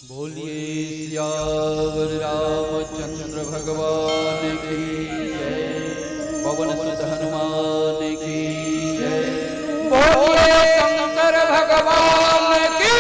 बोलिए सियावर रामचंद्र भगवान की जय। पवन सुत हनुमान की जय। बोलिए शंकर भगवान की।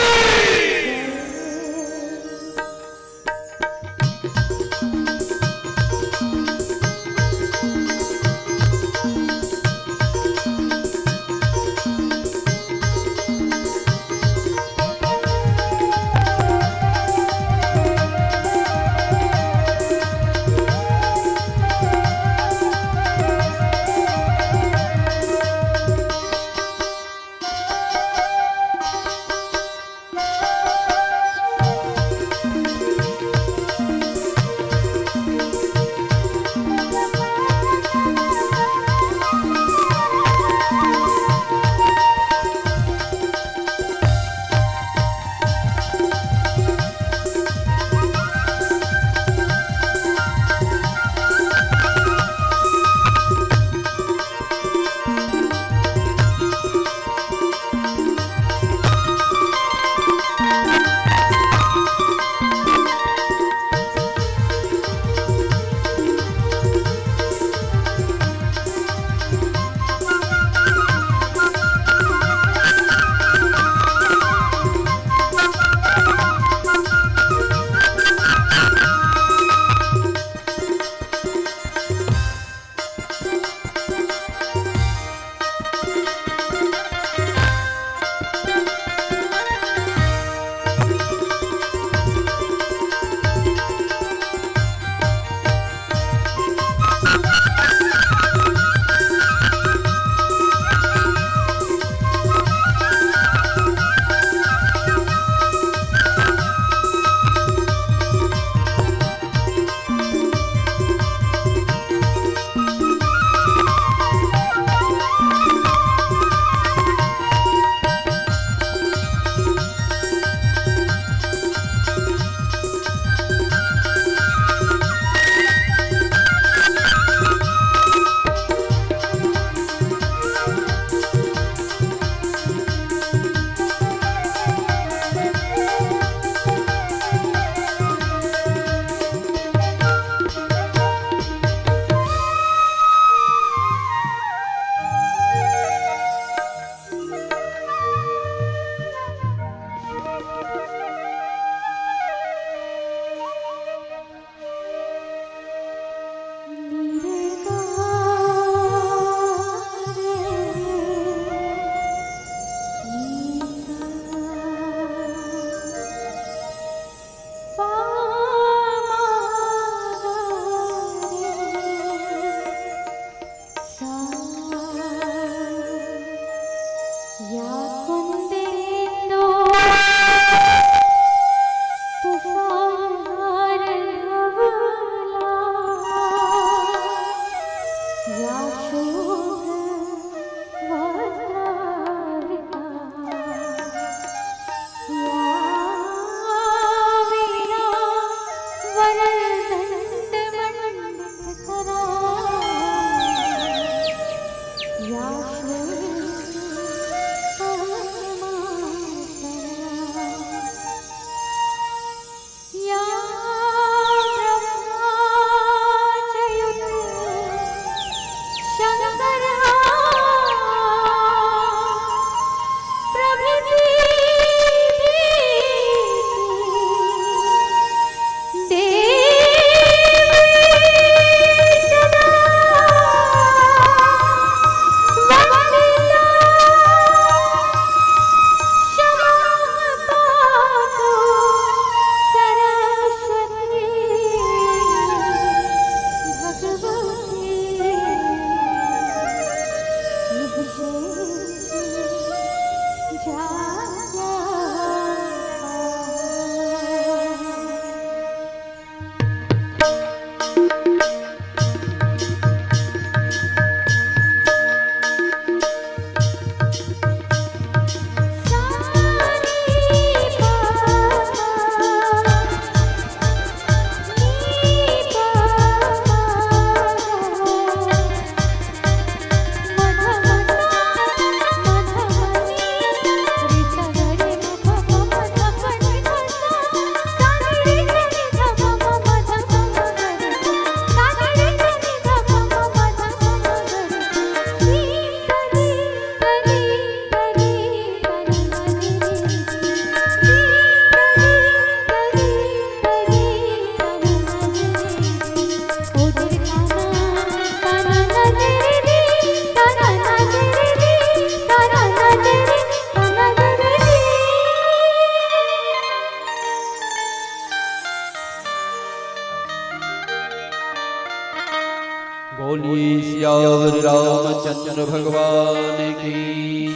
सियावर रामचंद्र भगवान की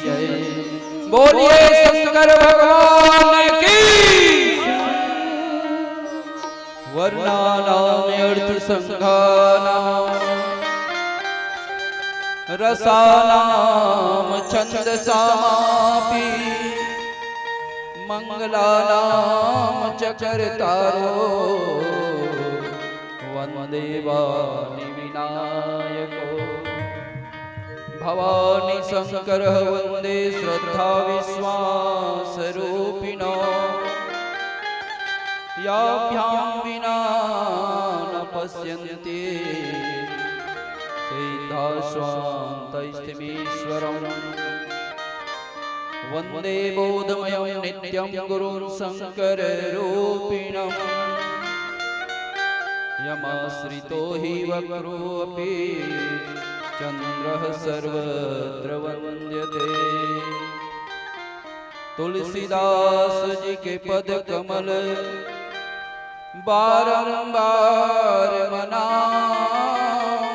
जय। बोलिए शंकर भगवान की। वर्णानाम अर्थ संघानाम रसानाम छंदसामापि मंगलानाम चकर्तारो वंदे वाणी विनायको। भवानी शंकर वंदे श्रद्धा विश्वास रूपिणो याभ्यां विना न पश्यन्ति सिद्धाश्वान्तैष्ठमीश्वरम्। वंदे बोधमयं नित्यं गुरुं शंकररूपिणम्। यमाश्रितो हि वक्रोऽपि चन्द्रः सर्वत्र वन्द्यते। तुलसीदास जी के पद कमल बारंबार मनाऊं।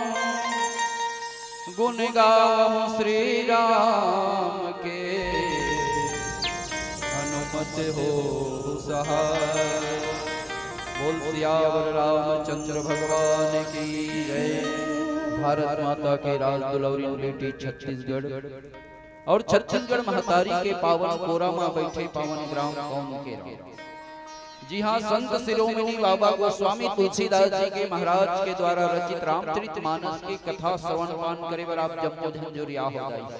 गुण गाऊं श्री राम के हनुमत हो सहाय। बोल सियावर रामचंद्र भगवान की जय। भारत माता के राज दुलौरी बेटी छत्तीसगढ़ और छत्तीसगढ़ महतारी के पावन कोरा में बैठे पावन ग्राम कौम के राम। जी हाँ, संत शिरोमणि बाबा गोस्वामी तुलसीदास जी के महाराज के द्वारा रचित रामचरित मानस की कथा श्रवण पान करे बर आप जम्मू झंझुरिया हो जाइए।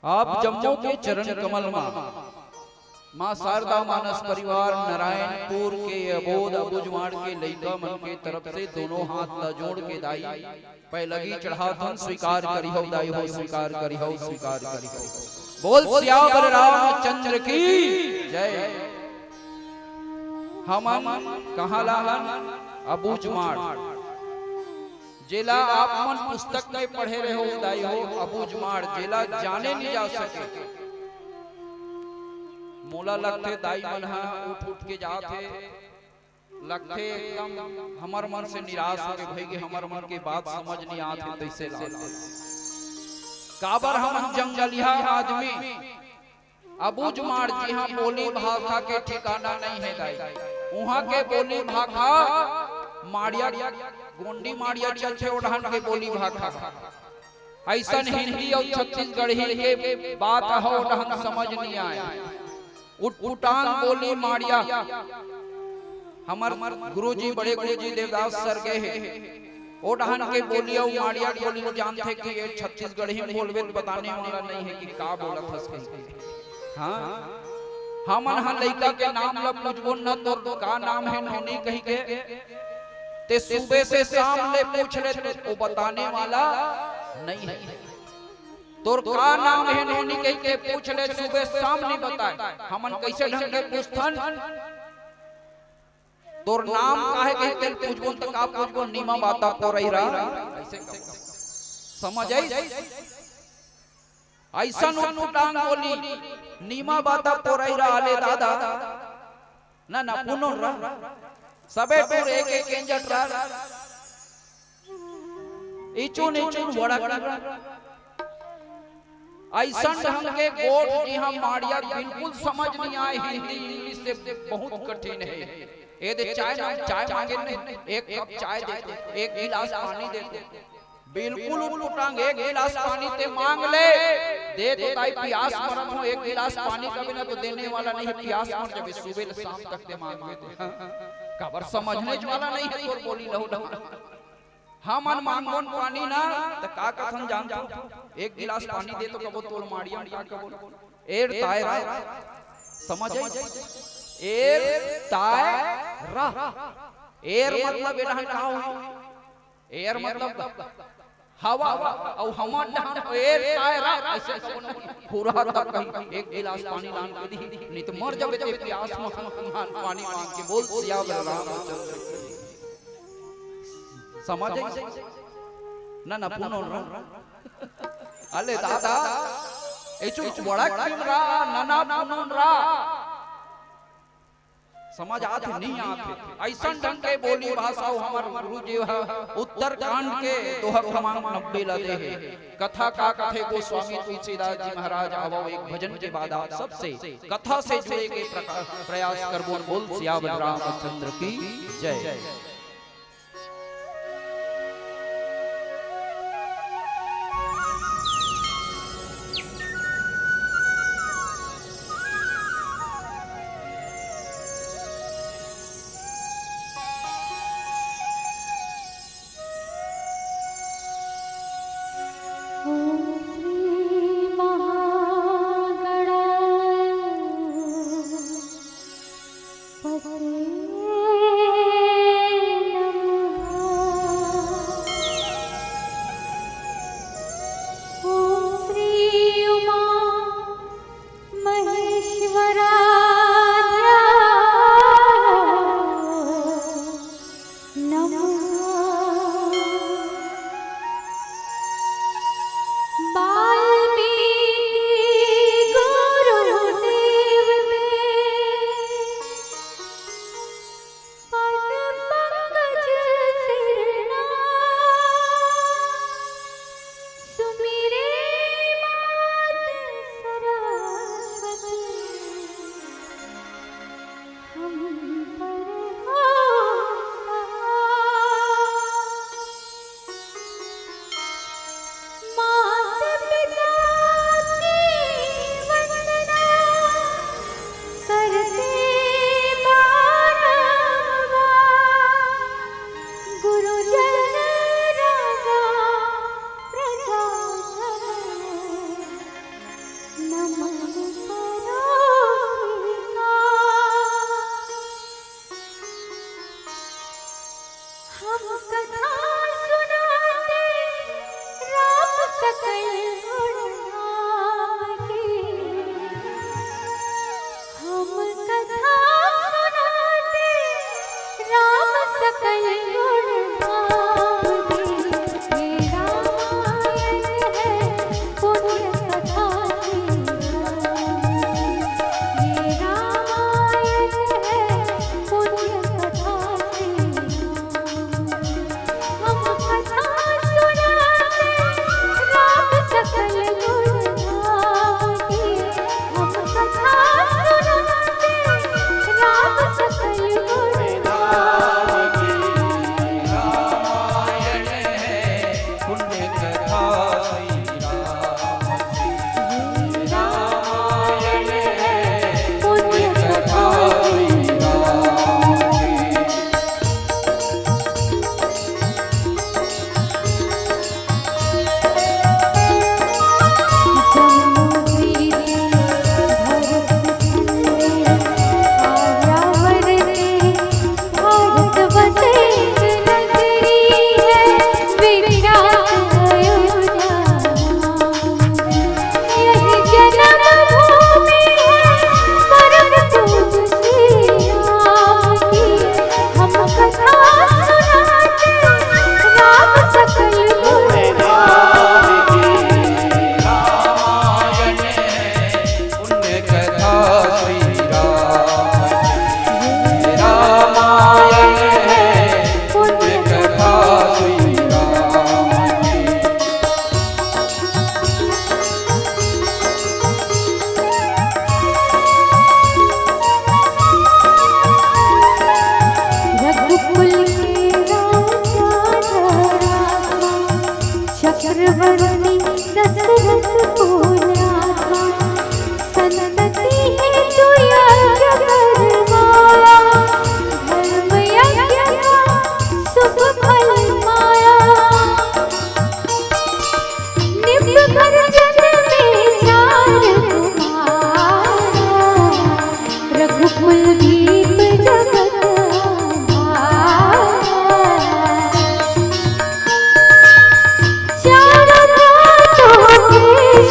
आप जम्मू के चरण कमल में मां शारदा मानस परिवार नारायणपुर के अबोध अबुजवाड़ के लइका मन के तरफ से दोनों हाथ जोड़ के दाई पहलगी चढ़ाथन स्वीकार करी हो दाई हो स्वीकार करी हो स्वीकार करी हो। बोल सियावर रामचंद्र की जय। हम कहाँ लाहन अबुजवाड़ जिला आप मन पुस्तक में पढ़े रहे हो दाई हो। अबुजवाड़ जिला जाने नहीं जा सके। मोला लगते दाई मन उठ उठ के जाते लगते एकदम हमर मन से निराश हो के भाई हमर मन के बात समझ नहीं आते तैसे काबर हम जंगलिया आदमी अबुजवाड़ जी हाँ बोली भाषा के ठिकाना नहीं है दाई। वहाँ के बोली भाषा माड़िया गोंडी माड़िया चलते ओढ़ान के बोली भाषा ऐसा हिंदी और छत्तीसगढ़ी के बात हो ओढ़ान समझ नहीं आए। उटपुटांग बोली माड़िया हमार गुरुजी बड़े गुरुजी देवदास सर के है ओढ़ान के बोली और माड़िया बोली जानते कि ये छत्तीसगढ़ी बोलबे बताने वाला नहीं है कि का बोलत हस के। हाँ हमन हा लइका के नाम ला पूछबो न तो का नाम है नोनी कही के ते सुबह से शाम ले पूछ ले तो बताने वाला नहीं है। तोर का नाम है नोनी कही के पूछ ले सुबह शाम नहीं बताए हमन कैसे ढंग के पूछथन। तोर नाम काहे कही के पूछबो त का पूछबो नीमा बाता पोरैरा ऐसे समझ आई। ऐसा उटपुटांग बोली नीमा बाता पोरैरा आले दादा ना ना पुनोर रा सबे टूर एक एक एंजट रा इचुन इचुन वड़ा ऐसा ढंग के गोट जी हम माड़िया बिल्कुल समझ नहीं आए। हिंदी इंग्लिश से बहुत कठिन है। ये दे चाय मांगे नहीं एक कप चाय दे एक गिलास पानी दे बिल्कुल उटपुटांग एक गिलास पानी ते मांग ले दे तो ताई प्यास मरत हो एक गिलास पानी का बिना तो देने वाला नहीं है। प्यास मर जब सुबह से शाम तक ते मांगे कबर समझने वाला नहीं है। और बोली लहू लहू हमन मांगोन पानी ना त का कथन जानता एक गिलास पानी दे तो कबो तोल माड़िया का कबो एर तायरा समझ आई। एर तायरा एर मतलब एडा का हो एर मतलब हवा और हमन एर तायरा ऐसे पूरा तक कहीं एक गिलास पानी लान के दी नहीं तो मर जाबे ते प्यास में पानी मांग के। बोल सियावर रामचंद्र समझ ना ना पुनो अले दादा एचु बड़ा क्यों रा ना ना पुनो रा समझ आत नहीं आत ऐसा ढंग के बोली भाषा हमार गुरु जी है उत्तरकांड के दोहर क्रमांक 90 लदे है। कथा का कथे गोस्वामी तुलसीदास जी महाराज अब एक भजन के बाद आप सबसे कथा से जुड़े के प्रयास करबो। बोल सियावर रामचंद्र की जय।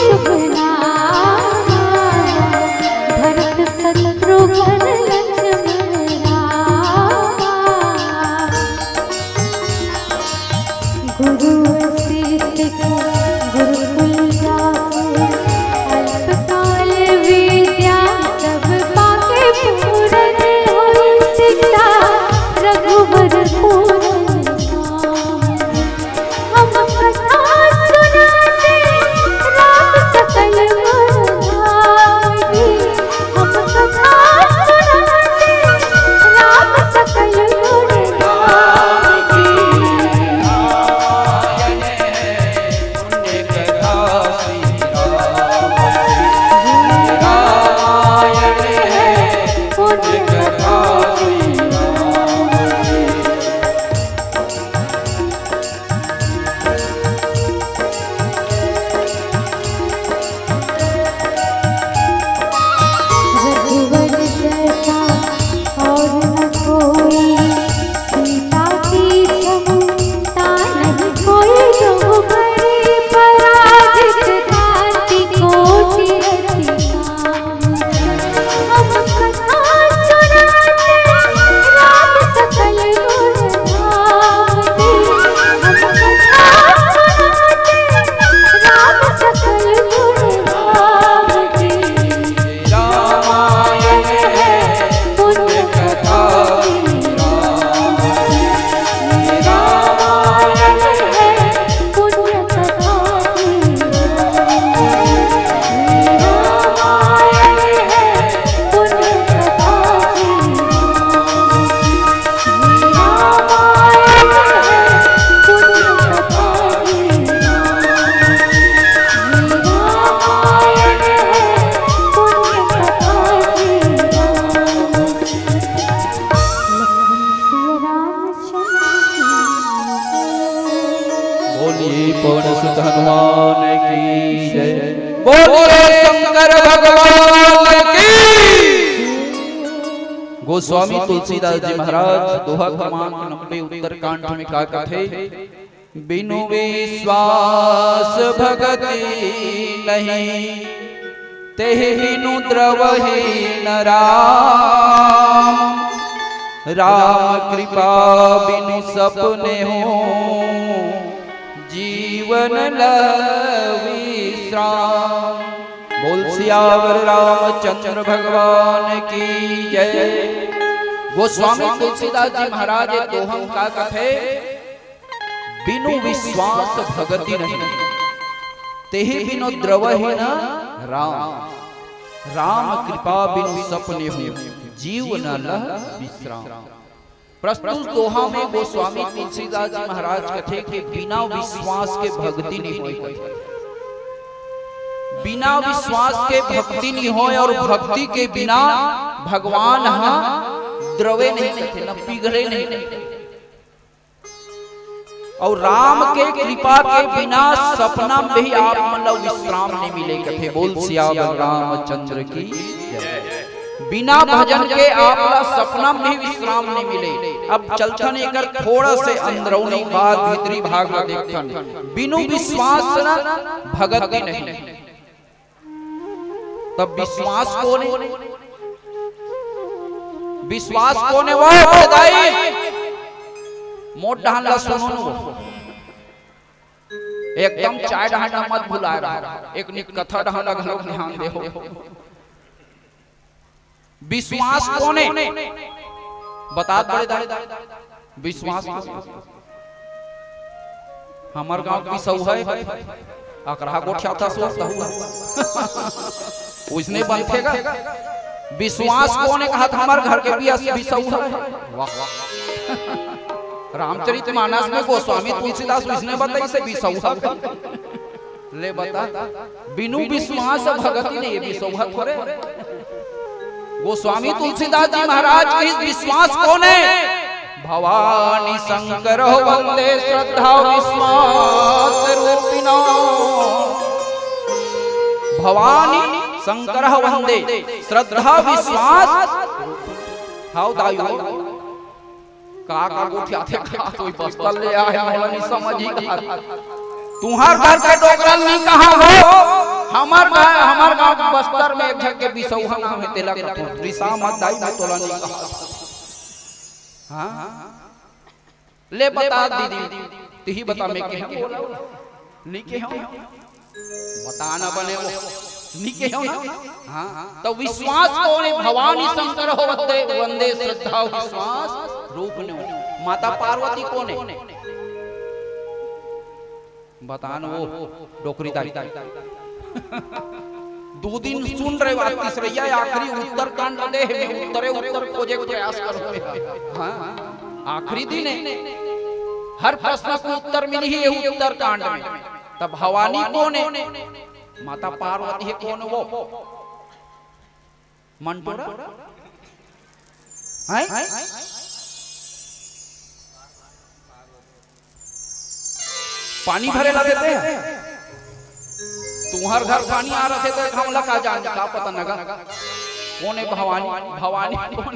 शुभ नाम भरत शत्रु गोस्वामी तुलसीदास जी महाराज दोहा क्रमांक 90 उत्तरकांड में का कथे, बिनु विश्वास भगति नहीं, तेहि बिनु द्रवहि न राम। राम कृपा बिनु सपने हो, जीवन विश्राम। बोल सियावर रामचंद्र भगवान की जय। गोस्वामी तुलसीदास जी महाराज दोहम का कथे, बिनु विश्वास भगति नहीं, तेहि बिनु द्रवहि न राम। राम कृपा बिनु सपने हो, जीवन विश्राम। प्रस्तुत दोहा में गोस्वामी तुलसीदास जी महाराज कथे कि बिना विश्वास के भक्ति नहीं होई, बिना विश्वास के भक्ति नहीं होए, और भक्ति के बिना भगवान द्रवे नहीं कथे, न पिघले नहीं। और राम के कृपा के बिना सपना में भी आप मतलब विश्राम नहीं मिले कथे। बोल सियावर रामचंद्र की जय। बिना भजन के आपला सपना में विश्राम नहीं मिले। अब चलथन एकर थोड़ा से अंदरूनी भाग भीतरी भाग में देखथन, बिनु विश्वास न भगति नहीं। तब विश्वास कौन है? विश्वास कौन है? वो बताइए। मोट डाला सुनो न, एकदम चाय डालना मत भुला रहा, एक निक कथा डालना घरों ध्यान दे हो। विश्वास कौन है? बता बड़े दाई विश्वास। हमार गांव की सौ है अकरा गोठा था उसने बनतेगा। विश्वास कौन है? कहा था हमारे घर के भी सौ है। वाह रामचरितमानस में गोस्वामी तुलसीदास उसने बताई से विसौहा ले बता। बिनु विश्वास भगति नहीं, विसौहा थोड़े। गोस्वामी तुलसीदास जी महाराज के विश्वास कौन है? भवानी शंकर हो वंदे श्रद्धा विश्वास रूपिणो। भवानी शंकर हो वंदे श्रद्धा विश्वास। हाउ दायु का गोठिया थे का तो बस्तर ले आए मौलानी समझी का। तुम्हार घर के डोगरल नहीं कहां हो? हमार गांव बस्तर में एक जगह के बिसौहा नाम है, तेला का रिसा मत दाई में तोला नहीं कहा। हां ले बता दीदी, तही बता मैं के हम नहीं के हम बताना बने वो नहीं के हम। हां तो विश्वास कौन है? भवानी शंकर हो वंदे श्रद्धा विश्वास रूप ने। माता पार्वती कौन है? बतान वो डोकरी दाई। दो दिन सुन रहे बात, तीसरा आखिरी उत्तर कांड दे है, उत्तर खोजे को प्रयास करो। हाँ आखिरी दिन है, हर प्रश्न को उत्तर मिली है उत्तर कांड में। तब भवानी कौन है? माता पार्वती है। कौन वो? मंटोरा है? पानी भरे ला देते हैं। तुम्हार घर पानी आ रहे थे तो हमला का जान का पता नगा। कौन है भवानी? भवानी कौन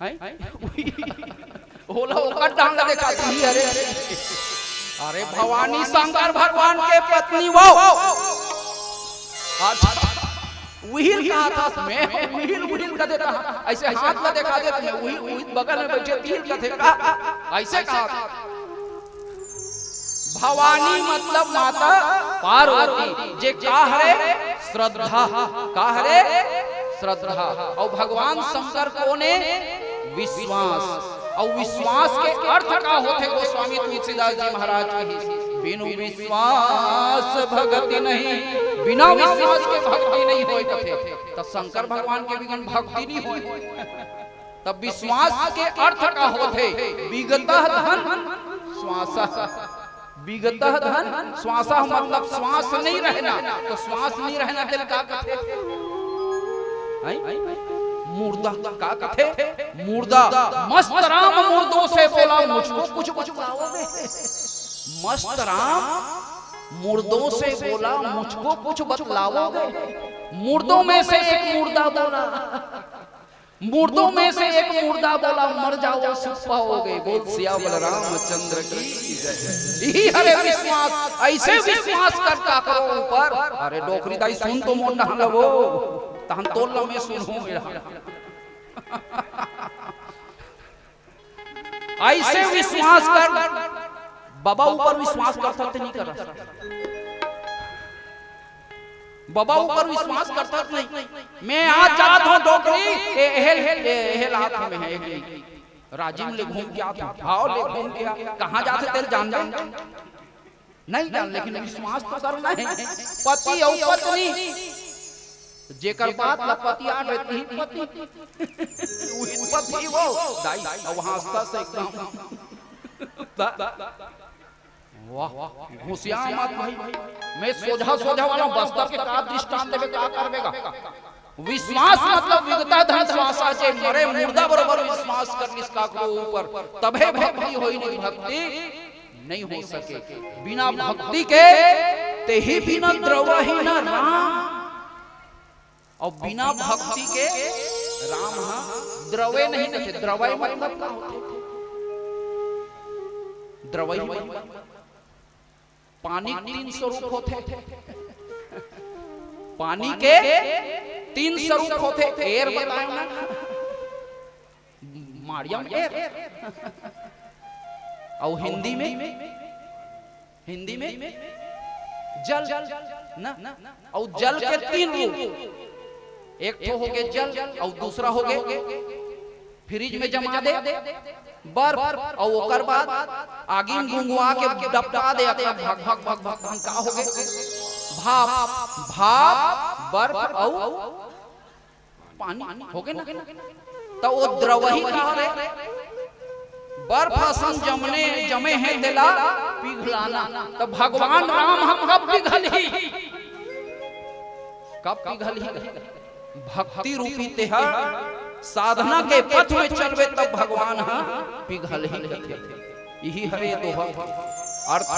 है? होला ओकर डांग देखा थी। अरे भवानी शंकर भगवान के पत्नी वो। अच्छा वही कहा था मैं, वही का देता ऐसे हाथ में देखा देते मैं, वही बगल में बैठे तीर का थे का ऐसे कहा। भवानी मतलब माता पार्वती। जे का है? श्रद्धा। का है? श्रद्धा। और भगवान शंकर कौन है? विश्वास। और विश्वास के अर्थ का होते गोस्वामी तुलसीदास जी महाराज की, बिनु विश्वास भक्ति नहीं। बिना विश्वास के भक्ति नहीं होई कथे। तब शंकर भगवान के बिना भक्ति नहीं होई। तब विश्वास के अर्थ का होते विगतः धन श्वासा। विगतः धन श्वासा मतलब श्वास नहीं रहना। तो श्वास नहीं रहना दिल का कथे मुर्दा। का कथे? मुर्दा। मस्त राम मुर्दों से बोला मुझको कुछ बतलाओगे। मस्त राम मुर्दों से बोला मुझको कुछ बतलाओगे। मुर्दों में से एक मुर्दा बोला। मुर्दों में से एक मुर्दा बोला मर जाओ सुख पाओगे। बोल सियावर रामचंद्र की जय। यही हरे विश्वास, ऐसे विश्वास करता करो ऊपर। अरे डोकरी दाई सुन तो मोन ना लगो तहन तोल में सुनूं ऐसे विश्वास कर। बाबा ऊपर विश्वास कर सकते नहीं कर, बाबा ऊपर विश्वास करता नहीं। मैं आज जात हूं डोकरी एहेल हाथ में है एक राजीव ले घूम के आता, भाव ले घूम के कहां जाते तेरे जान नहीं जान, लेकिन विश्वास तो करना है। पति और पत्नी जेकर बात लपति आ रहती पति पति वो दाई वहां हंसता से एकदम वाह घुसिया मत भाई। मैं सोझा सोझा वाला बस्तर के का दृष्टांत देवे का करवेगा। विश्वास मतलब विगता धन श्वासा जे मरे मुर्दा बरोबर विश्वास कर निष्का को ऊपर तबे भक्ति होई नहीं। भक्ति नहीं हो सके बिना भक्ति के, ते ही बिना द्रवहि न राम। और बिना भक्ति के राम द्रवे नहीं थे। द्रवय मतलब क्या होते? द्रवय पानी 3 स्वरूप होते। पानी के 3 स्वरूप होते। एयर बताया ना, मारियम एयर। और हिंदी में जल ना। और जल के 3 रूप, एक तो हो गए जल और दूसरा हो गए फ्रिज में जमा दे बर्फ, और ओकर बाद आगी में गुंगुआ के डबका दे भग भग भग भग का हो गए भाप। भाप बर्फ और पानी हो गए ना। तो वो द्रवही कहा रे बर्फ सन जमे हैं तेला पिघलाना। तो भगवान राम हम कब पिघली? कब पिघली? भक्ति रूपी तेहर साधना के पथ में चलवे तब भगवान पिघल ही थे। यही हरे दोहा अर्थ।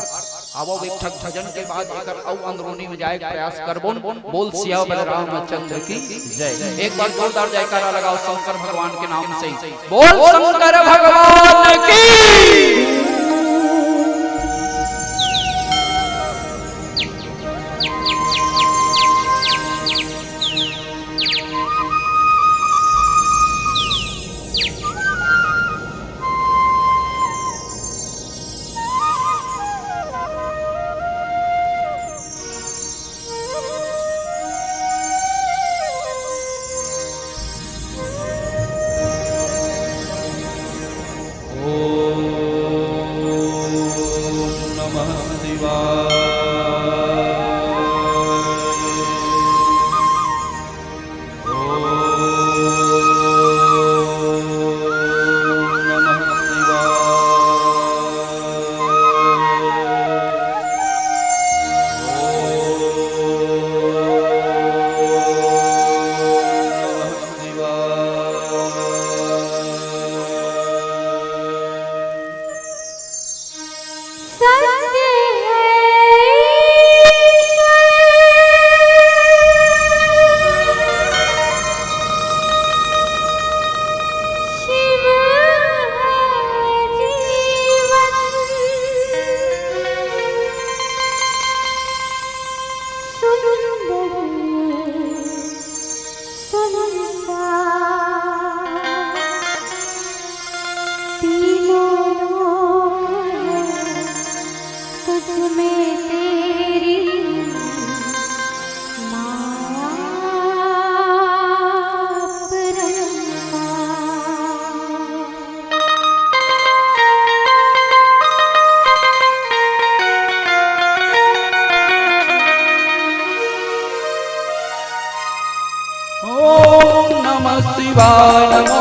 अब एक ठक भजन के बाद अगर औ अंदरूनी में जाए प्रयास करबो। बोल सियावर रामचंद्र की जय। एक बार जोरदार जयकारा लगाओ शंकर भगवान के नाम से। बोल शंकर भगवान की। शिवाय नमो,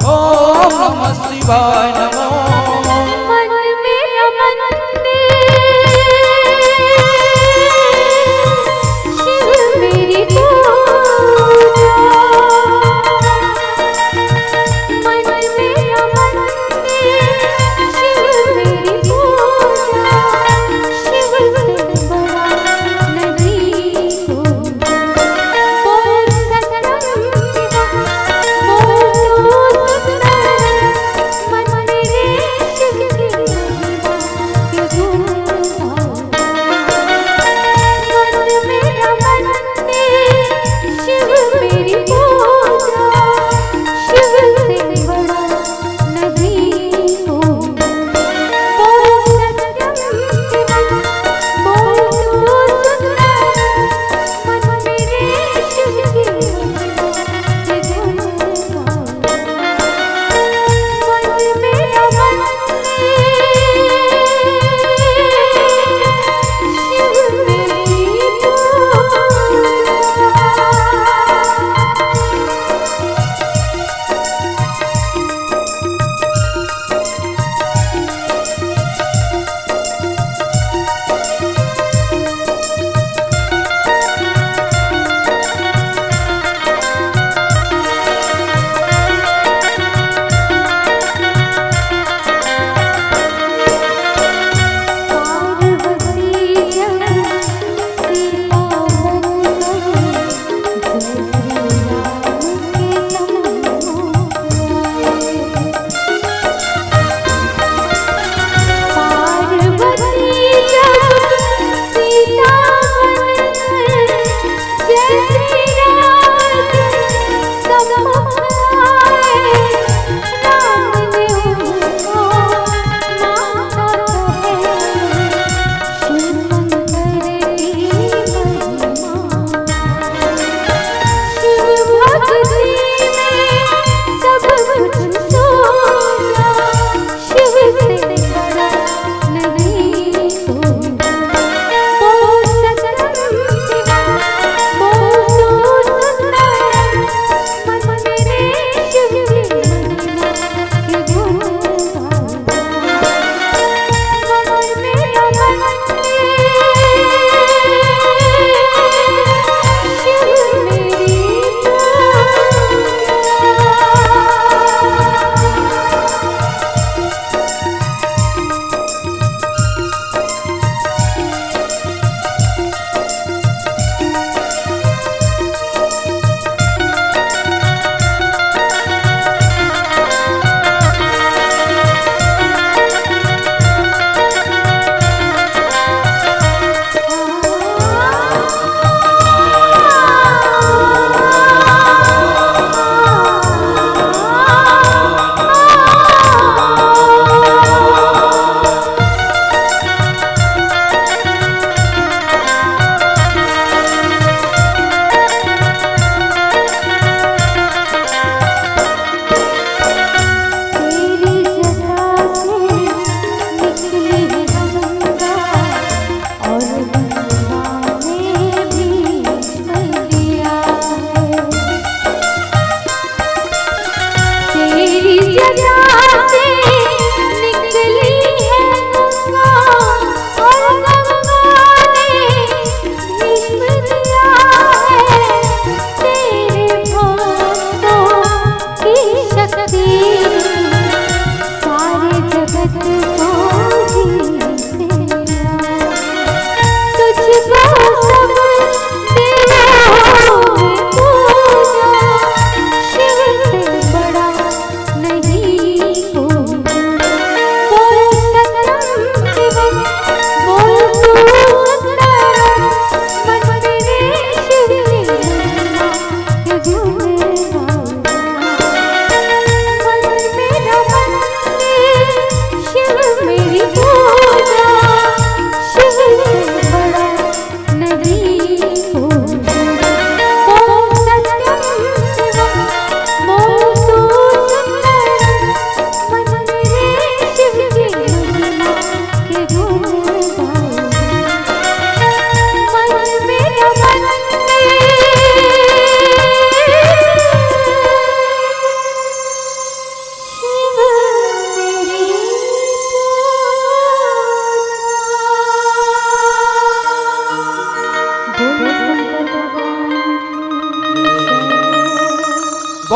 ओम नमः शिवाय नमो। मन में रमन दे शिव मेरी पूजा, मन में रमन दे शिव मेरी पूजा, शिव से बड़ा नहीं को बोल सकरम शिवा, बोल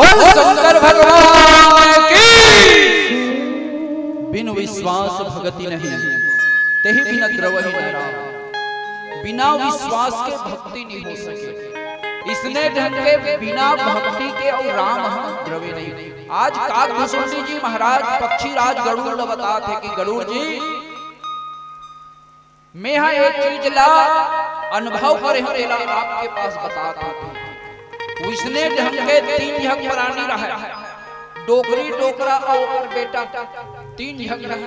बोल शंकर भगवान की। बिनु विश्वास भगति नहीं, तेहि बिना द्रवहि न राम। बिना विश्वास के भक्ति नहीं हो सके, इसने ढंग के बिना भक्ति के और राम हम द्रवे नहीं। आज काकभूषुंडी जी महाराज पक्षी राज गरुड़ बता थे कि गरुड़ जी मैं यहाँ एक चीज ला अनुभव करे तेला आपके पास बता था। उसने ढंग के 3 झक प्राणी रहा, डोकरी डोकरा और बेटा 3 झक रहा।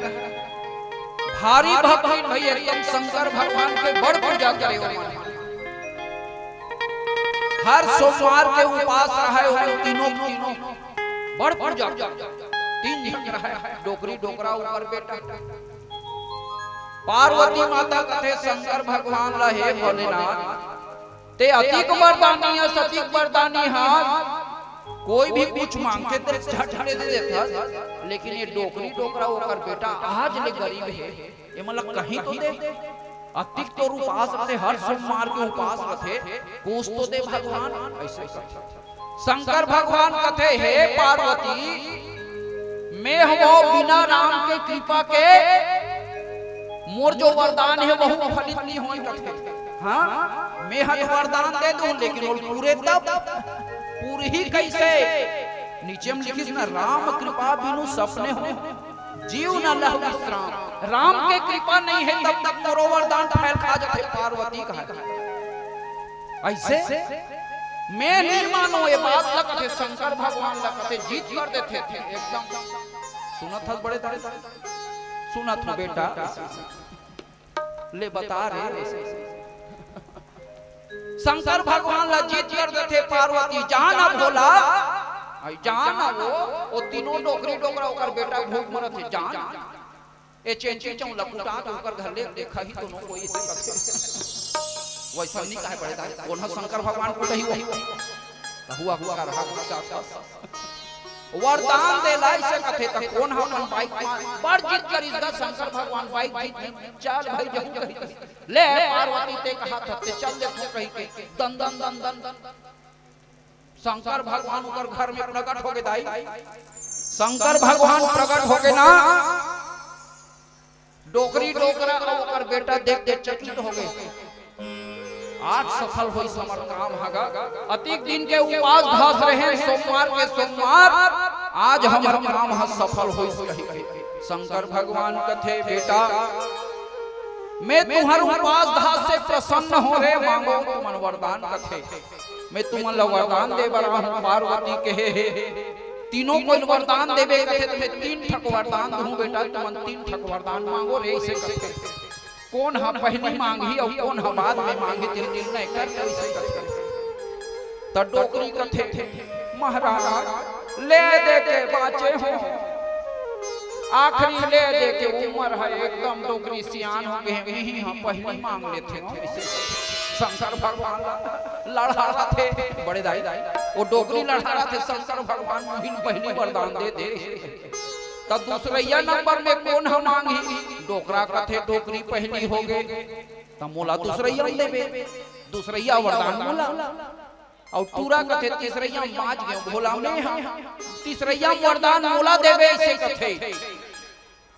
भारी भक्ति भई एकदम शंकर भगवान के बड़ पूजा करे हो। हर सोमवार के उपास रहा हो, तीनों बड़ पूजा 3 झक रहा, डोकरी डोकरा ऊपर बेटा। पार्वती माता कथे शंकर भगवान रहे भोलेनाथ ते अतिक वरदानी है, सतिक वरदानी हां। कोई भी कुछ मांगते तो झट दे देता, लेकिन ये डोकरी डोकरा होकर बेटा आज ले गरीब है, ये मतलब कहीं तो दे। अतिक तो उपास रखे, हर सोमवार के उपास रखे, कुछ तो दे भगवान। ऐसे शंकर भगवान कथे हे पार्वती मैं हो बिना राम के कृपा के मोर जो वरदान है वह फलित नहीं होई कथे। हाँ मैं हर वरदान दे दूं, लेकिन वो पूरे तब पूरी ही कैसे। नीचे में लिखी ना राम कृपा बिनु सपने हो जीव न लह विश्राम। राम के कृपा नहीं है तब तक मोरो वरदान फैल खा जाते। पार्वती कहा ऐसे मैं नहीं मानो ये बात लगते शंकर भगवान लगते जीत कर देते थे एकदम। सुना था बड़े सुना था बेटा ले बता रहे शंकर भगवान ला जीत कर देते पार्वती। जाना भोला जाना वो तीनों डोकरी डोकरा होकर बेटा भूख मरत है। जान ए चेंची चौ लकुटा होकर घर ले देखा ही दोनों कोई इसे करते वैसा नहीं कहे पड़ेगा। कौन शंकर भगवान को नहीं हुआ कर रहा वरदान देला इसे कथे त कौन हम बाइक पर जीत कर इसका शंकर भगवान बाइक जीत चल भाई जहू कही ले पार्वती ते कहा था ते चल देखो कही के दन दन दन दन दन शंकर भगवान ऊपर घर में प्रकट हो गए। दाई शंकर भगवान प्रकट हो गए ना, डोकरी डोकरा ऊपर बेटा देख देख चकित हो गए। आज सफल हुई समर काम हगा। अतिक दिन के उपास धस रहे सोमवार के सोमवार, आज हमारा काम ह सफल हुई। शंकर भगवान कथे बेटा मैं तुम्हार उपास धस से प्रसन्न हो रे मांगो तुमन वरदान कथे। मैं तुमन ला वरदान दे बरा हूं पार्वती कहे तीनों को वरदान देबे कथे तो मैं 3 ठक वरदान दूं बेटा। तुमन 3 ठक वरदान मांगो रे इसे कथे। कौन हा पहली मांगी और कौन हा बाद में मांगी दिल नहीं कर त डोकरी कथे महाराज ले दे के बाचे हो आखिरी ले दे के उम्र है एकदम डोकरी सियान हो गए यही हम पहली मांग लेते हैं। शंकर भगवान लड़ा थे बड़े दाई वो डोकरी लड़ा थे शंकर भगवान पहली वरदान दे दे। तब दूसरैया नंबर में कौन हम मांगी डोकरा कथे डोकरी पहली हो गए तब मोला दूसरैया देबे दूसरैया वरदान मोला और पूरा कथे तीसरैया बाज गए भोला में तीसरैया वरदान मोला देबे ऐसे कथे।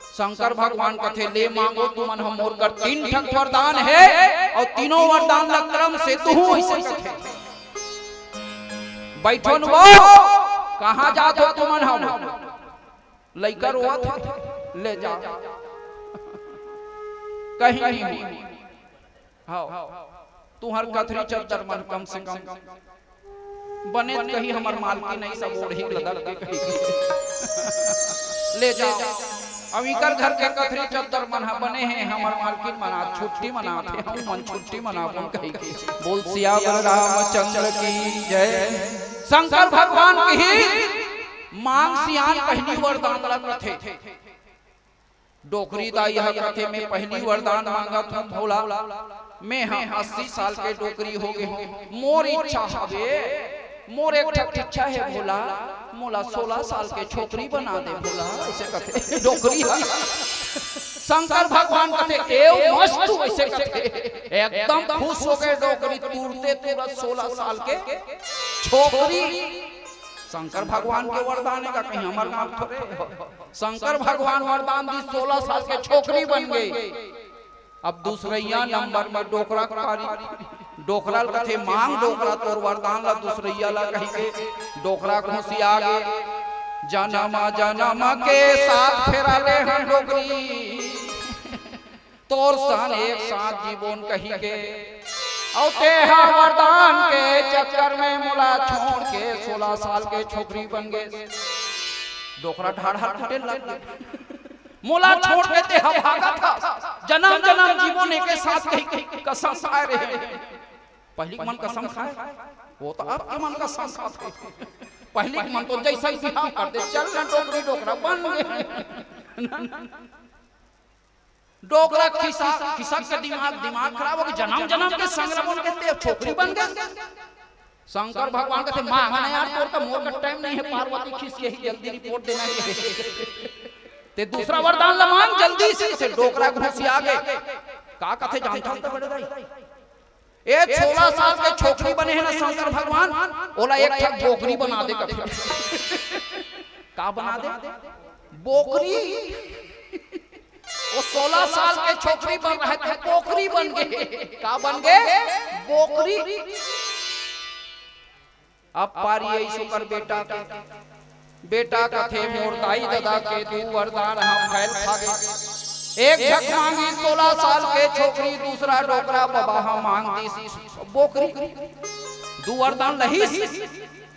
शंकर भगवान कथे ले मांगो तुमन हम मोर कर 3 ठक वरदान है और तीनों वरदान ला क्रम से तू ऐसे कथे। बैठो न वो कहां जात हो तुमन हम लइकर हुआ था ले जा कहीं नहीं हां तू हर कथरी चद्दर मन कम से कम बने कहीं हमार मालकी नहीं सब ओढ़ी लदल के कहीं ले जा अविकर घर के कथरी चद्दर मन बने हैं हमार मालकिन मना छुट्टी मनाते हम मन छुट्टी मनावन कहीं बोल सियावर रामचंद्र की जय। शंकर भगवान की मांग सियान पहली वरदान लग थे डोकरी दा यह कथे में पहली वरदान मांगा था भोला मैं हम 80 साल के डोकरी हो गए मोर इच्छा हवे मोर एक इच्छा है भोला मोला 16 साल के छोकरी बना दे भोला ऐसे कथे डोकरी। शंकर भगवान कथे एव मस्त ऐसे कथे एकदम खुश हो गए डोकरी तुरते तुरंत 16 साल के छोकरी। शंकर भगवान के वरदान का कहीं हमार नाम थोड़े। शंकर भगवान वरदान दी 16 साल के छोकरी बन गई। अब दूसरैया नंबर में डोकरा पारी डोकरा कथे मांग डोकरा तोर वरदान ला दूसरैया ला कही के डोकरा खुशी आगे जन्म जन्म के साथ फेरा ले हम डोकरी तोर सन एक साथ जीवन कही के और ते वरदान के चक्कर में मुला छोड़ के 16 साल के छोकरी बन गए। डोकरा ढाढ़ फटे लग मुला छोड़ के ते भागा था। जन्म जन्म जीवन एक साथ कही कसम खाए रहे। पहली मन कसम खाए वो तो आपके मन का कसम खाते। पहली मन तो जैसा ही बिहार करते चल ना डोकरी डोकरा बन गए। डोकरा खिसक के दिमाग खराब हो गया। जन्म जन्म के संग्राम के छोकरी बन गए। शंकर भगवान कहते मांगा ना यार तोर का मोर का टाइम नहीं है। पार्वती खिस यही जल्दी रिपोर्ट देना है ते दूसरा वरदान ला मांग जल्दी से। डोकरा घुसी आ गए का कथे जानता तो बड़े भाई ए 16 साल के छोकरी बने हैं ना शंकर भगवान ओला एक ठक बोकरी बना दे कथे का बना दे बोकरी। वो 16 साल के छोकरी बन रहे थे बोकरी बन गए। का बन गए बोकरी। अब पारी यही सुकर बेटा का थे मोर दाई दादा के दू वरदान हम फैल खा गए। एक झक मांगी 16 साल के छोकरी दूसरा डोकरा बाबा हम मांग दी बोकरी। दू वरदान लही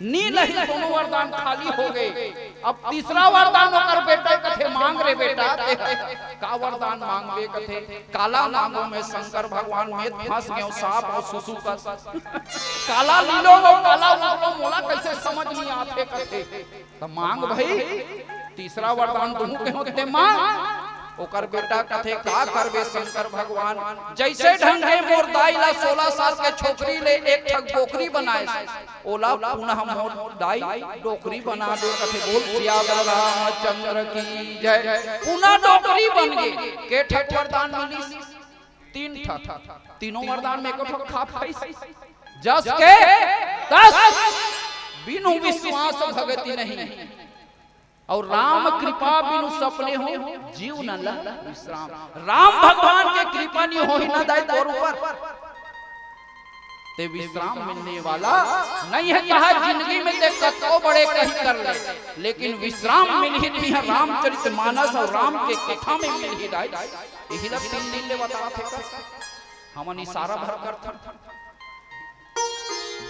नी लही दोनों वरदान खाली हो गए। अब तीसरा वरदान होकर बेटा कथे मांग रे बेटा का वरदान मांगबे कथे काला मांगो में शंकर भगवान में फंस गयो सांप और सुसु का काला लीलो वो काला वो मोला कैसे समझ नहीं आते कथे तो मांग भाई तीसरा वरदान तुम के होते मांग। ओकर बेटा कथे का करबे शंकर भगवान जैसे ढंगे मोर दाई ला 16 साल के छोकरी ले एक ठक बोकरी बनाए ओला पुनः मोर दाई डोकरी बना दे कथे बोल सियावर रामचंद्र की जय। पुनः डोकरी बन गई के ठक वरदान मिली 3 ठक तीनों वरदान में को खा खाई जस के 10 बिनु विश्वास भगति नहीं और राम कृपा बिनु सपने हो जीव न ला विश्राम। राम भगवान के कृपा नहीं हो ही न दाई तोर ऊपर ते विश्राम मिलने वाला नहीं है। कहा जिंदगी में देख कतो बड़े कहीं कर ले लेकिन विश्राम मिल ही नहीं है। रामचरितमानस और राम के कथा में मिल ही दाई यही ला 3 दिन ले बता थे हमन इशारा भर कर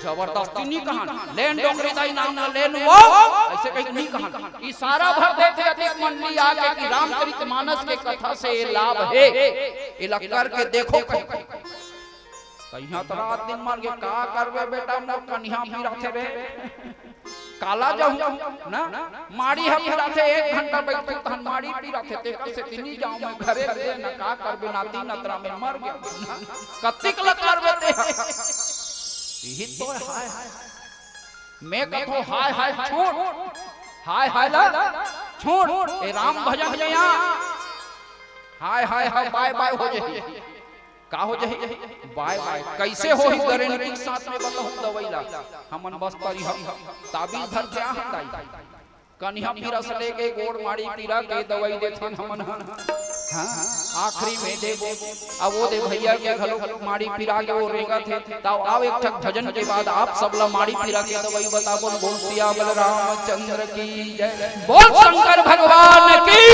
जबरदस्ती नहीं कहा लेन डोंगरी दाई नाम ना लेन वो ऐसे कहीं नहीं कहा। इशारा भर देते अधिक मंडली आके कि रामचरितमानस के कथा से ये लाभ है ये लग करके देखो कहीं तो रात दिन मर गए का करबे बेटा मोर कन्या फिरा थे रे काला जाऊं ना माड़ी हम फिरा थे 1 घंटा बैठ के तहन माड़ी पीरा थे ते से तिनी जाऊं मैं घरे रे ना का करबे नाती नतरा में मर गया कत्तिक ल करबे ते यही तो हाय मैं कहो हाय हाय छोड़ हाय हाय ला छोड़ ए राम भजन जया हाय हाय हाय बाय बाय हो जाए का हो जाए बाय बाय कैसे हो ही गारंटी साथ में बताऊं दवाईला हमन बस परी हम ताबीज धर क्या हटाई कन्या पीरा से लेके गोड़ माड़ी पीरा के दवाई देथन हमन हां आखिरी में देबो अब वो दे भैया के घलो माड़ी पीरा के वो रेगा थे तब आओ एक ठक भजन के बाद आप सब ला माड़ी पीरा के दवाई बताबो बोल सिया बल रामचंद्र की जय बोल शंकर भगवान की।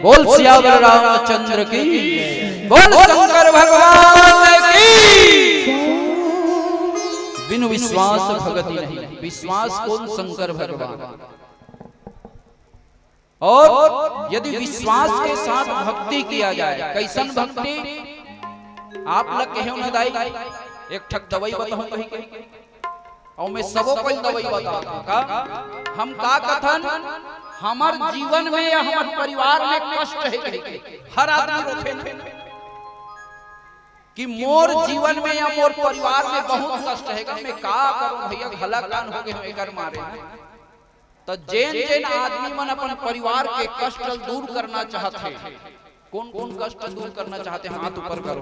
बोल सियावर रामचंद्र की, बोल शंकर भगवान की। बिनु विश्वास भगति नहीं, विश्वास कौन? शंकर भगवान। और यदि विश्वास के साथ भक्ति किया जाए, कैसन भक्ति? आप लग के हो दाई एक ठक दवाई बताऊं कहीं के और मैं सबो कोई दवाई बताऊं का हम का कथन हमार जीवन में या हमार परिवार में कष्ट है हर आदमी रोथे न कि मोर जीवन में या मोर परिवार में बहुत कष्ट है मैं का करूं भैया भला कान हो गए एकर मारे तो जेन जेन आदमी मन अपन परिवार के कष्ट दूर करना चाहते हैं कौन कौन कष्ट दूर करना चाहते हैं हाथ ऊपर करो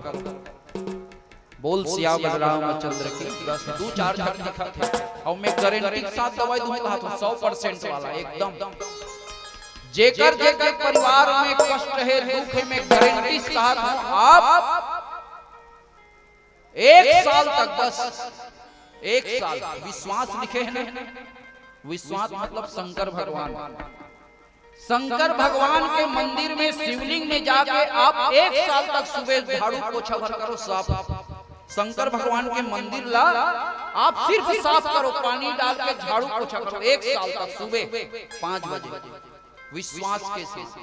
बोल सियावर रामचंद्र की बस दो चार झट दिखा थे और मैं गारंटी के साथ दवाई दूंगा तो 100% वाला एकदम जेकर जेकर परिवार में कष्ट है दुख है मैं गारंटी से कहा हूं आप 1 साल तक बस 1 साल विश्वास लिखे हैं विश्वास मतलब शंकर भगवान के मंदिर में शिवलिंग में जाके आप 1 साल तक सुबह झाड़ू पोछा भर करो साफ शंकर भगवान के मंदिर ला आप सिर्फ साफ करो पानी डाल के झाड़ू पोछा करो 1 साल तक सुबह 5 बजे विश्वास के साथ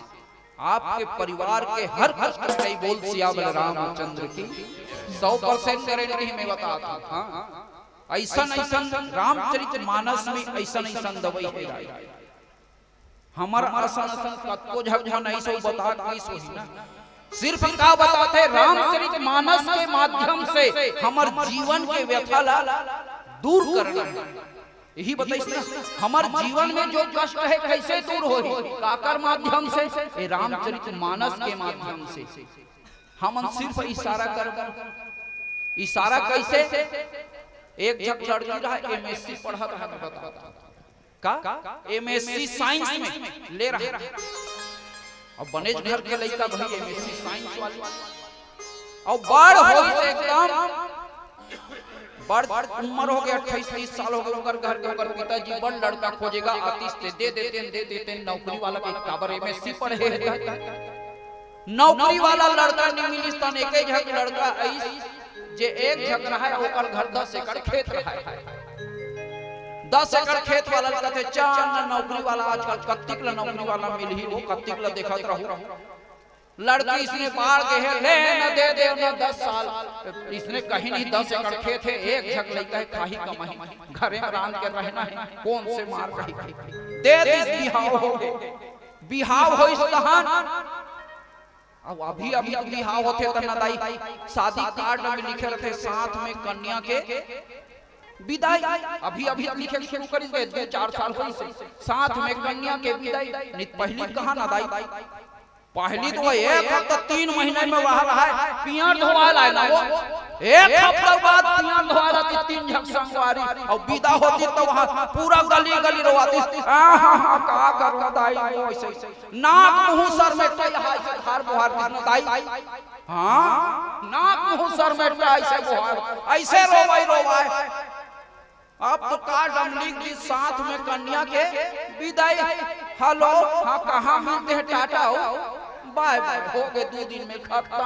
आपके परिवार के हर कष्ट कई बोल सियावर रामचंद्र की 100% गारंटी मैं बताता हूं हां ऐसा रामचरितमानस में ऐसा दवाई है हमारा आसन कतो झगमन ऐसे बता के सोही ना सिर्फ का बताते रामचरितमानस के माध्यम से हमार जीवन के व्यथा ला दूर करना है यही बताइए ना हमार जीवन में जो कष्ट है कैसे दूर हो काकर माध्यम से ये रामचरितमानस के माध्यम से हम सिर्फ इशारा कर इशारा कैसे एक जग लड़की रहा एमएससी पढ़ा रहा बता का एमएससी साइंस में ले रहा है अब बनेज घर के लड़का भाई एमएससी साइंस वाली और बड़ हो एकदम बड़ उम्र हो गया 28-30 साल हो गए ओकर घर के ओकर पिताजी बड़ लड़का खोजेगा आतिश दे देते नौकरी वाला के काबर एमएससी पढ़े नौकरी वाला लड़का नहीं मिलिस तन एक झक लड़का ऐस जे एक झक रहा है ओकर घर 10 एकड़ खेत रहा है 10 एकड़ खेत वाला कहते चांद नौकरी वाला आजकल कत्तिक ला नौकरी वाला मिल ही वो कत्तिक ला देखत रहू लड़की इसने बाढ़ के है ले न दे ना 10 साल इसने कहीं नहीं 10 एकड़ खेत है एक झक लड़का है खाही कमाही घरे में रान के रहना है कौन से मार कही दे दिस बिहाव हो इस तहान अब अभी बिहाव होते त नदाई शादी कार्ड में लिखे रहते साथ में कन्या के विदाई अभी लिखे शुरू करी दे 2-4 साल होई से साथ में कन्या के विदाई नहीं पहली कहां नदाई पहली तो एक हफ्ता 3 महीने में वहां रहा है पियर धोवाल आए ना वो एक हफ्ता बाद पियर धोवाल आती 3 झक संगवारी और विदा होती तो वहां पूरा गली गली रोवाती का करूं दाई ऐसे नाक मुंह सर में हाय से धार बुहार कितना दाई हां नाक मुंह सर में ऐसे बुहार ऐसे रोवाई अब तो कार्ड लिख दी साथ में कन्या के विदाई हेलो हां कहां मिलते हैं टाटा हो बाय बाय हो गए 2 दिन में खत्म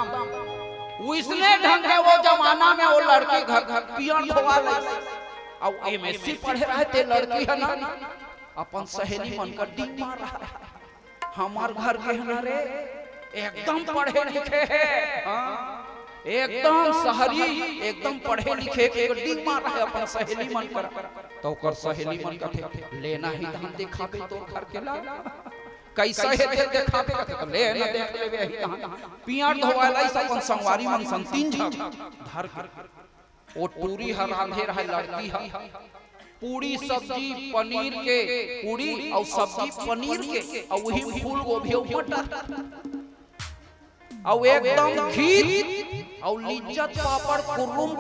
उसने ढंग है वो जमाना में वो लड़की घर पियन धोवा ले और एमएससी पढ़े रहे थे लड़की है ना अपन सहेली मन का डिंग मार रहा है हमार घर के हमारे एकदम पढ़े लिखे है हां एकदम शहरी एकदम पढ़े लिखे के डिंग मार रहा है अपन सहेली मन पर तो कर सहेली मन का लेना ही हम दिखाबे तो घर के ला कैसा है दिखाबे का ले ना देख लेबे ही कहां पियर धोवाला सब अपन संगवारी मन सन 3 झक धर ओ पूरी हर रांधे रहा लड़की है पूरी सब्जी पनीर के पूरी और सब्जी पनीर के और वही फूल गोभी और मटर और एकदम खीर और लिज्जत पापड़ कुरुम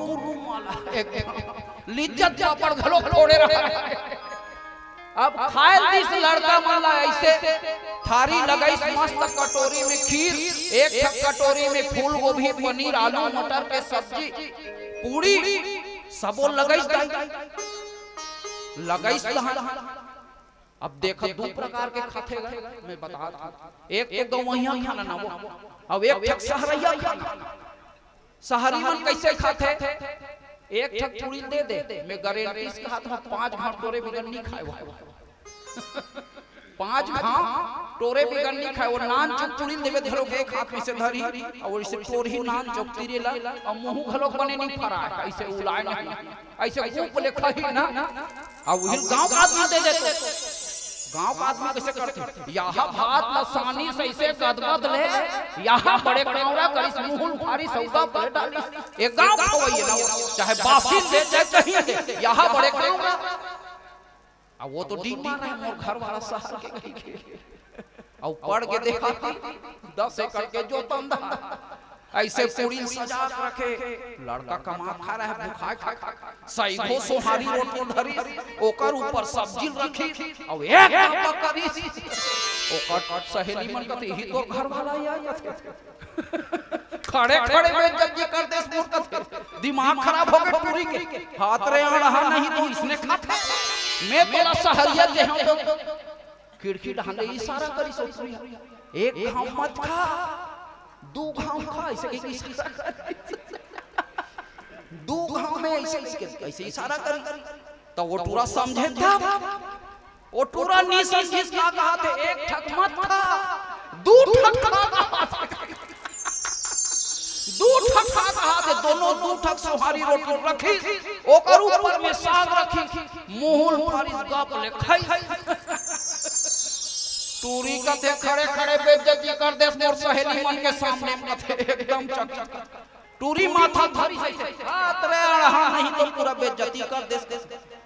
वाला एकदम लिज्जत पापड़ घलो फोड़े रहा है अब खायल दिस लड़का माला ऐसे थारी लगाई मस्त कटोरी में खीर एक कटोरी में फूल गोभी पनीर आलू मटर के सब्जी पूरी सबो लगाई अब देखो 2 प्रकार के खाते मैं बता एक तो वहिया खाना ना वो अब एक शहरिया खाना शहरी मन कैसे खाते एक ठक पूरी दे दे मैं गारंटी से कहा था 5 घाट टोरे बिगन नहीं खाए वो 5 घाट टोरे बिगन नहीं खाए वो नान चुप पूरी देवे धरो के एक हाथ में से धरी और इसे टोरी नान चुप तीरे ला और मुंह घलो बने नहीं फरा ऐसे उलाए नहीं ऐसे ऊप ले खही ना और वही गांव का आदमी दे देते गांव का आदमी कैसे करते यहाँ भात लसानी से ऐसे गदगद ले यहाँ बड़े कावड़ा करिस मुंह भारी सौदा पर डाली एक गांव खवैया ना चाहे बासी ले चाहे कहीं दे यहाँ बड़े कावड़ा अब वो तो डीमा रहे मोर घर वाला शहर के और पढ़ के देखा 10 एकड़ के जो तंदा ऐसे पूरी सजा के रखे लड़का कमा खा रहा है भूखा खा सही को सोहारी रोटी धरी ओकर ऊपर सब्जी रखी और एक कप करी ओकर सहेली मन कते ही तो घर वाला या खड़े खड़े में जज्जी कर देस मूर्ख दिमाग खराब हो गए पूरी के हाथ रे अड़हा नहीं तो इसने खाता मैं तोला सहरिया दे हम तो खिड़की ढंगे इशारा करी सोच एक घाव मत खा 2 घाव खा ऐसे दो घाव में ऐसे इशारा करी तो वो टूरा समझे था वो टूरा नहीं समझे क्या कहा थे एक ठक मत खा 2 ठक खा 2 ठक खा कहा थे दोनों 2 ठक सोहारी रोटी रखी ओकर ऊपर में साग रखी मुंह भारी गप ले खाई टूरी कथे खड़े खड़े बेइज्जती कर दे मोर सहेली मन के सामने कथे एकदम चक टूरी माथा धरी से हाथ रे अड़हा नहीं तो पूरा बेइज्जती कर दे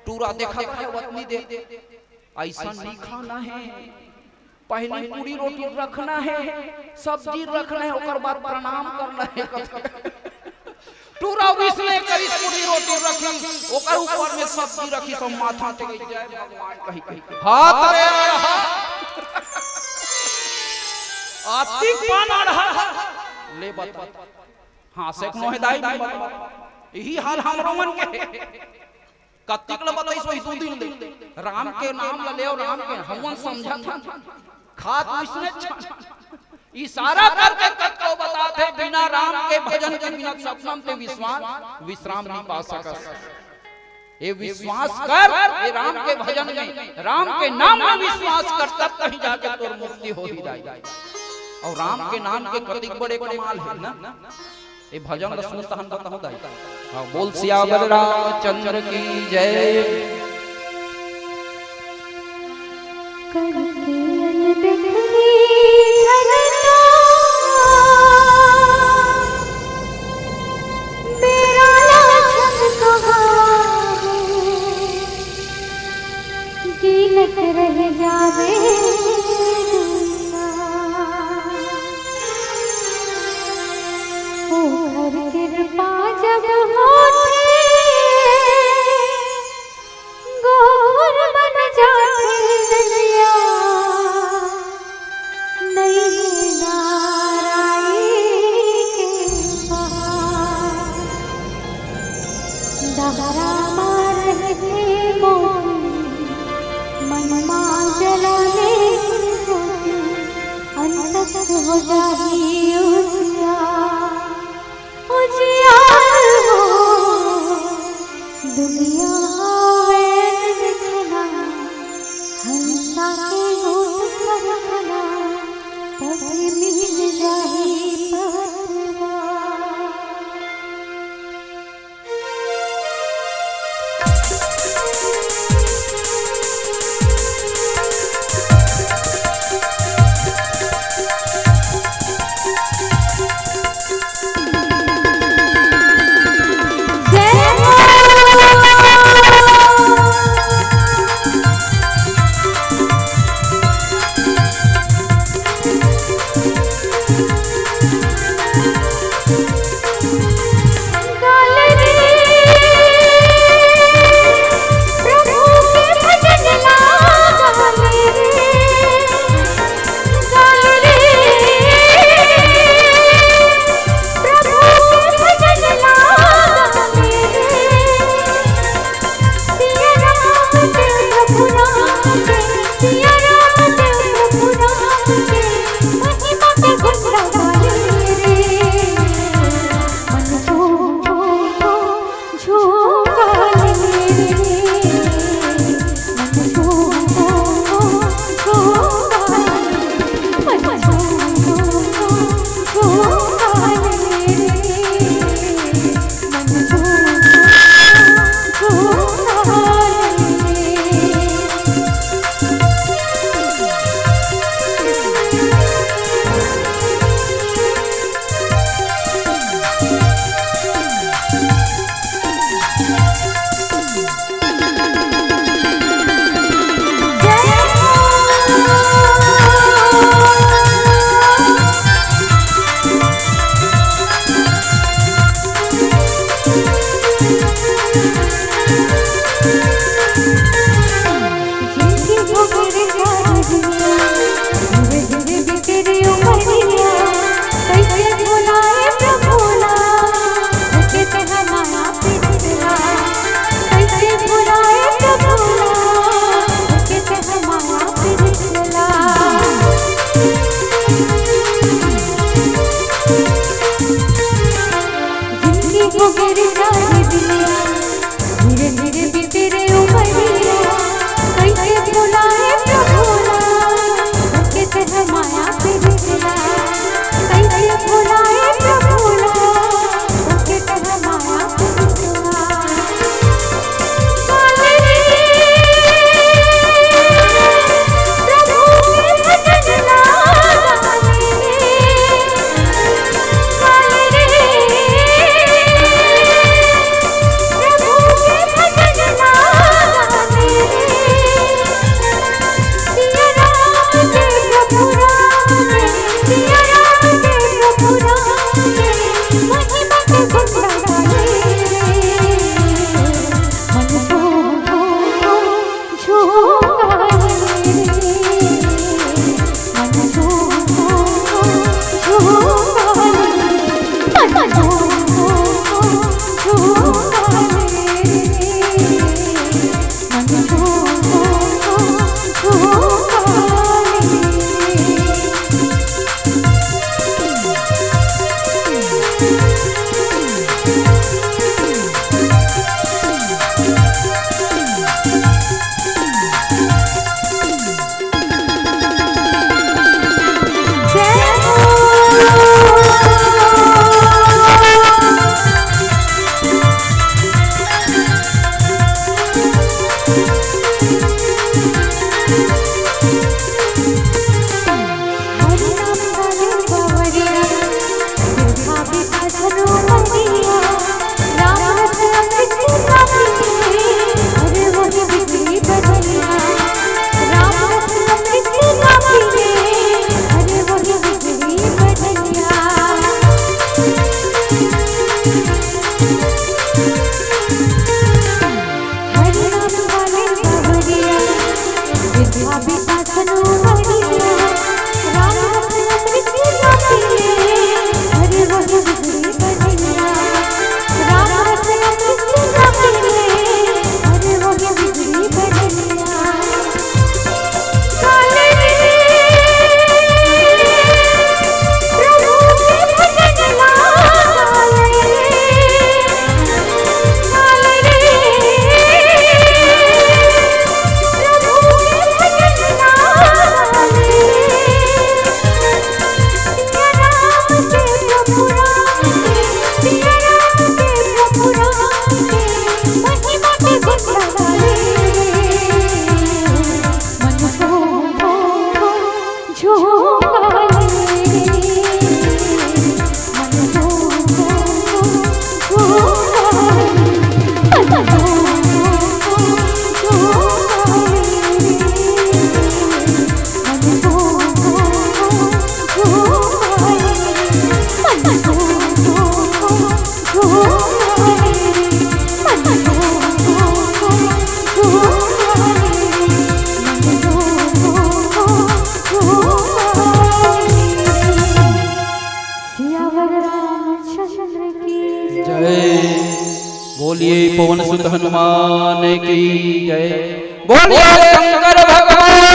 टूरा देखा है वतनी दे ऐसा नहीं खाना है पहले पूरी रोटी रखना है सब्जी रखना है ओकर बाद प्रणाम करना है टूरा विसले करी पूरी रोटी रखी ओकर ऊपर में सब्जी रखी तो माथा टेक जाए भगवान कही हाथ रे अड़हा आतिक पान अड़हा ले बता हां से मोहदाई में बता यही हाल हमरो मन के कत्तिक ल बताई सो 2 दिन ले राम के नाम ल ले और राम के हमन समझा था खात इसने इशारा करके कत्तो बताते बिना राम के भजन के बिना सपनम पे विश्राम नहीं पा सका ये विश्वास कर ये राम के भजन में राम के नाम में विश्वास कर तब कहीं जाके तोर मुक्ति हो ही जाए और राम के नाम के कतिक बड़े कमाल है ना ये भजन सुनता हम बताऊं दाई हां बोल सियावर रामचंद्र की जय करके अनदेखी झरना मेरा लाछन कहाँ गिनत रह जावे कृपा जब होती गोर बन जाती दुनिया नहीं नाराई के पार दहरा मार रहे मोती मन मां जलाने होती अंत हो जाही उजियार हो दुनिया में दिखना हंसा के होठ रखना तभी मिल जाही पहला सीता चलो बढ़िया राम लखन कृष्ण पीले हरे वही बिगड़ी बढ़िया राम लखन कृष्ण पीले हरे वही बिगड़ी बढ़िया काले प्रभु के भजन लाए बोलिए पवन सुत हनुमान की जय। बोलिए शंकर भगवान